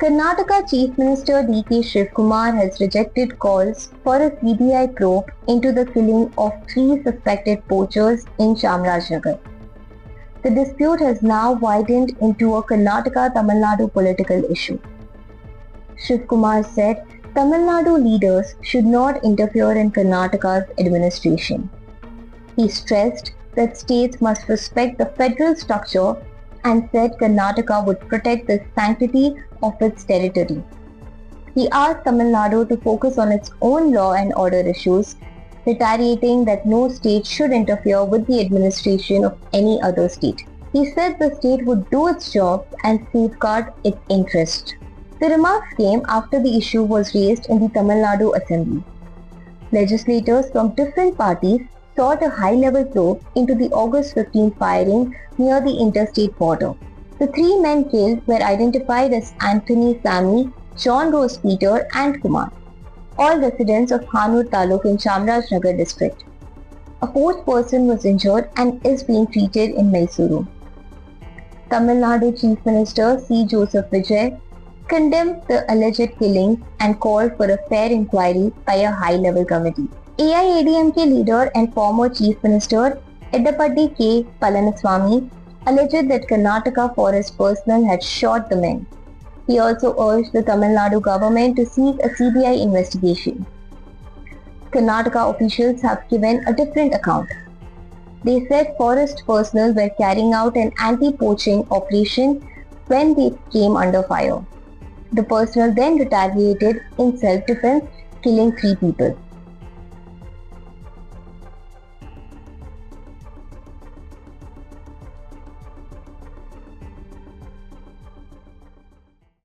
Karnataka Chief Minister D.K. Shivkumar has rejected calls for a CBI probe into the killing of 3 suspected poachers in Chamarajanagar. The dispute has now widened into a Karnataka-Tamil Nadu political issue. Shivkumar said Tamil Nadu leaders should not interfere in Karnataka's administration. He stressed that states must respect the federal structure and said Karnataka would protect the sanctity of its territory. He asked Tamil Nadu to focus on its own law and order issues, reiterating that no state should interfere with the administration of any other state. He said the state would do its job and safeguard its interests. The remarks came after the issue was raised in the Tamil Nadu Assembly. Legislators from different parties sought a high-level probe into the August 15 firing near the interstate border. The 3 men killed were identified as Anthony Sammy, John Rose Peter and Kumar, all residents of Hanur Taluk in Chamarajanagar district. A 4th person was injured and is being treated in Mysuru. Tamil Nadu Chief Minister C. Joseph Vijay condemned the alleged killings and called for a fair inquiry by a high-level committee. AIADMK leader and former Chief Minister Edappadi K. Palaniswamy alleged that Karnataka forest personnel had shot the men. He also urged the Tamil Nadu government to seek a CBI investigation. Karnataka officials have given a different account. They said forest personnel were carrying out an anti-poaching operation when they came under fire. The personnel then retaliated in self-defense, killing 3 people.